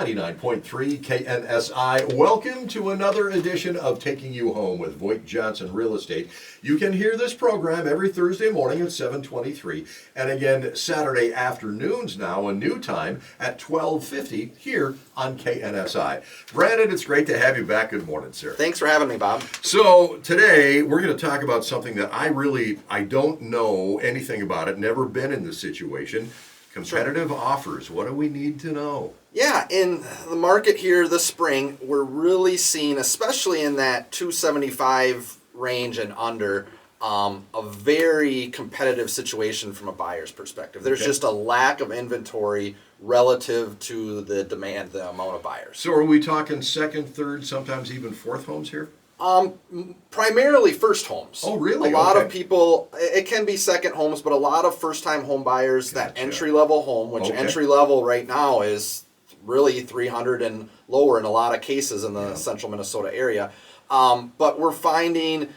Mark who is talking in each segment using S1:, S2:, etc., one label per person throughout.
S1: 99.3 KNSI. Welcome to another edition of Taking You Home with VoigtJohnson Real Estate. You can hear this program every Thursday morning at 7:23 and again Saturday afternoons now, a new time at 12:50 here on KNSI. Brandon, it's great to have you back. Good morning, sir.
S2: Thanks for having me, Bob.
S1: So today we're going to talk about something that I don't know anything about it, never been in this situation. Competitive offers. What do we need to know?
S2: Yeah, in the market here this spring, we're really seeing, especially in that 275 range and under, a very competitive situation from a buyer's perspective. There's just a lack of inventory relative to the demand, the amount of buyers.
S1: So are we talking second, third, sometimes even fourth homes here?
S2: Primarily first homes.
S1: Oh, really?
S2: A lot of people, it can be second homes, but a lot of first-time home buyers, that entry-level home, which entry-level right now is really 300 and lower in a lot of cases in the central Minnesota area. But we're finding,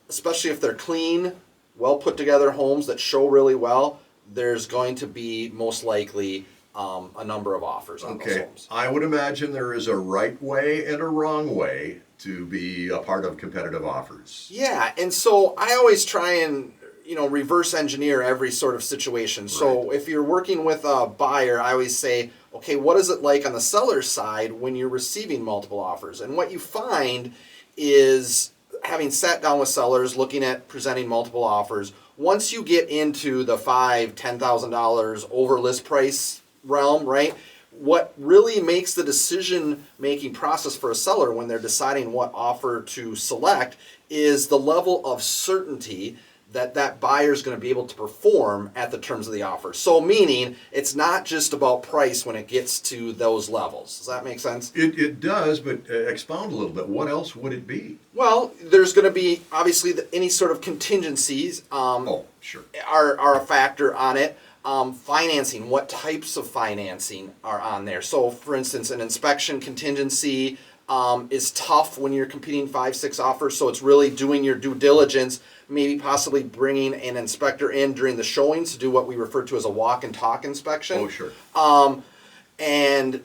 S2: especially if they're clean, well put together homes that show really well, there's going to be most likely a number of offers on those homes.
S1: I would imagine there is a right way and a wrong way to be a part of competitive offers.
S2: Yeah, and so I always try and reverse engineer every sort of situation. So if you're working with a buyer, I always say, okay, what is it like on the seller's side when you're receiving multiple offers? And what you find is, having sat down with sellers, looking at presenting multiple offers, once you get into the $5,000-$10,000 over list price realm, right? What really makes the decision-making process for a seller when they're deciding what offer to select is the level of certainty that that buyer is going to be able to perform at the terms of the offer. So meaning, it's not just about price when it gets to those levels. Does that make sense?
S1: It does, but expound a little bit. What else would it be?
S2: Well, there's going to be, obviously, any sort of contingencies are a factor on it. Financing, what types of financing are on there? So, for instance, an inspection contingency is tough when you're competing 5-6 offers, so it's really doing your due diligence, maybe possibly bringing an inspector in during the showings to do what we refer to as a walk and talk inspection.
S1: Oh, sure.
S2: And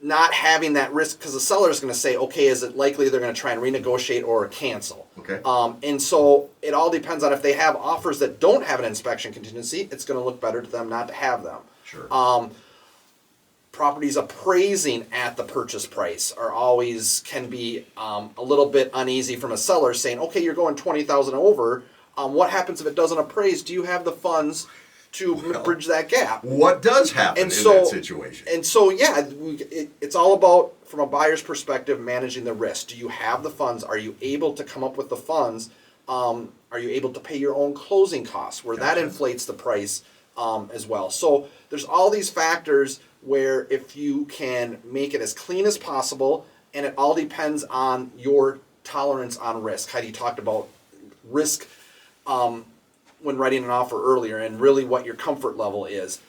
S2: not having that risk, because the seller is going to say, okay, is it likely they're going to try and renegotiate or cancel?
S1: Okay.
S2: And so it all depends on if they have offers that don't have an inspection contingency, it's going to look better to them not to have them.
S1: Sure.
S2: Properties appraising at the purchase price can be a little bit uneasy from a seller saying, okay, you're going $20,000 over. What happens if it doesn't appraise? Do you have the funds to bridge that gap?
S1: What does happen in that situation?
S2: And so, it's all about, from a buyer's perspective, managing the risk. Do you have the funds? Are you able to come up with the funds? Are you able to pay your own closing costs, where that inflates the price as well? So there's all these factors where if you can make it as clean as possible, and it all depends on your tolerance on risk. Heidi talked about risk when writing an offer earlier, and really what your comfort level is.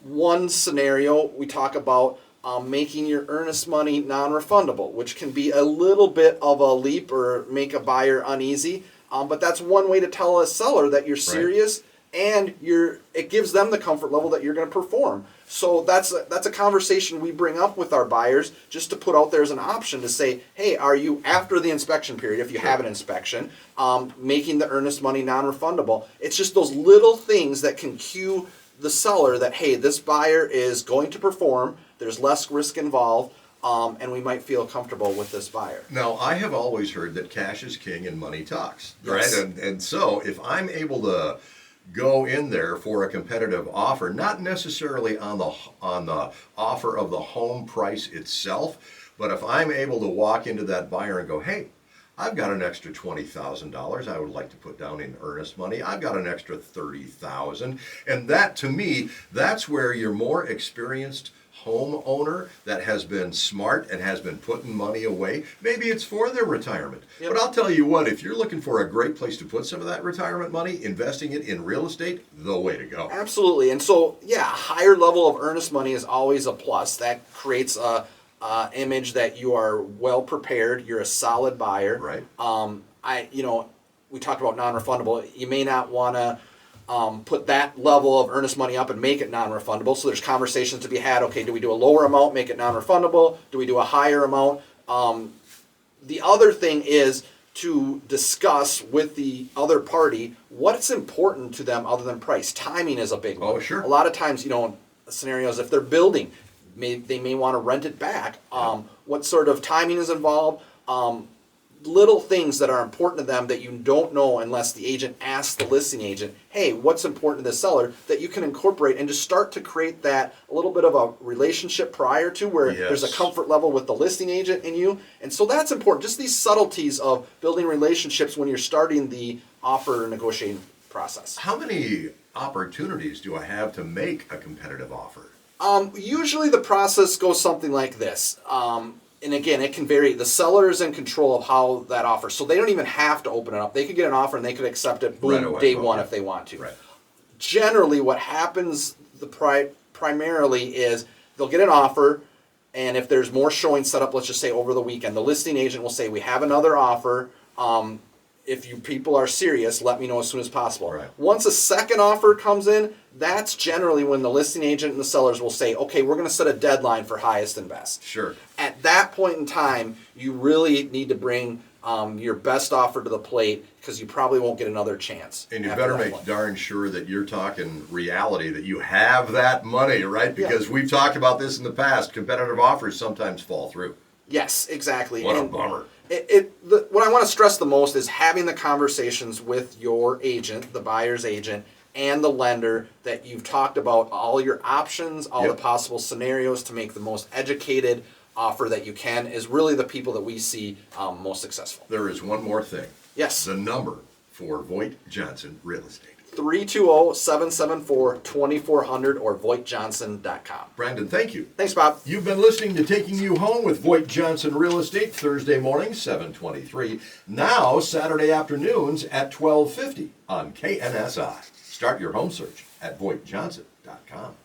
S2: One scenario, we talk about making your earnest money non-refundable, which can be a little bit of a leap or make a buyer uneasy. But that's one way to tell a seller that you're serious, and it gives them the comfort level that you're going to perform. So that's a conversation we bring up with our buyers, just to put out there as an option to say, hey, are you, after the inspection period, if you have an inspection, making the earnest money non-refundable? It's just those little things that can cue the seller that, hey, this buyer is going to perform, there's less risk involved, and we might feel comfortable with this buyer.
S1: Now, I have always heard that cash is king and money talks, right? And so if I'm able to go in there for a competitive offer, not necessarily on the offer of the home price itself, but if I'm able to walk into that buyer and go, hey, I've got an extra $20,000 I would like to put down in earnest money. I've got an extra $30,000. And that, to me, that's where your more experienced homeowner that has been smart and has been putting money away, maybe it's for their retirement. But I'll tell you what, if you're looking for a great place to put some of that retirement money, investing it in real estate, the way to go.
S2: Absolutely. And so, a higher level of earnest money is always a plus. That creates a image that you are well prepared, you're a solid buyer.
S1: Right.
S2: We talked about non-refundable. You may not want to put that level of earnest money up and make it non-refundable. So there's conversations to be had. Okay, do we do a lower amount, make it non-refundable? Do we do a higher amount? The other thing is to discuss with the other party what's important to them other than price. Timing is a big one.
S1: Oh, sure.
S2: A lot of times, scenarios, if they're building, they may want to rent it back. What sort of timing is involved? Little things that are important to them that you don't know unless the agent asks the listing agent, hey, what's important to the seller, that you can incorporate and just start to create that a little bit of a relationship prior to where there's a comfort level with the listing agent and you. And so that's important. Just these subtleties of building relationships when you're starting the offer negotiating process.
S1: How many opportunities do I have to make a competitive offer?
S2: Usually the process goes something like this. And again, it can vary. The seller is in control of how that offer, so they don't even have to open it up. They could get an offer and they could accept it boom,
S1: Right away,
S2: day one if they want to.
S1: Right.
S2: Generally, what happens primarily is they'll get an offer, and if there's more showing set up, let's just say over the weekend, the listing agent will say, we have another offer. If you people are serious, let me know as soon as possible.
S1: Right.
S2: Once a second offer comes in, that's generally when the listing agent and the sellers will say, okay, we're going to set a deadline for highest and best.
S1: Sure.
S2: At that point in time, you really need to bring your best offer to the plate because you probably won't get another chance.
S1: And you better make darn sure that you're talking reality, that you have that money, right? Because we've talked about this in the past. Competitive offers sometimes fall through.
S2: Yes, exactly.
S1: What a bummer.
S2: What I want to stress the most is having the conversations with your agent, the buyer's agent, and the lender that you've talked about all your options, all the possible scenarios to make the most educated offer that you can is really the people that we see most successful.
S1: There is one more thing.
S2: Yes.
S1: The number for VoigtJohnson Real Estate.
S2: 320-774-2400 or VoigtJohnson.com.
S1: Brandon, thank you.
S2: Thanks, Bob.
S1: You've been listening to Taking You Home with VoigtJohnson Real Estate, Thursday morning, 7:23. Now, Saturday afternoons at 12:50 on KNSI. Start your home search at VoigtJohnson.com.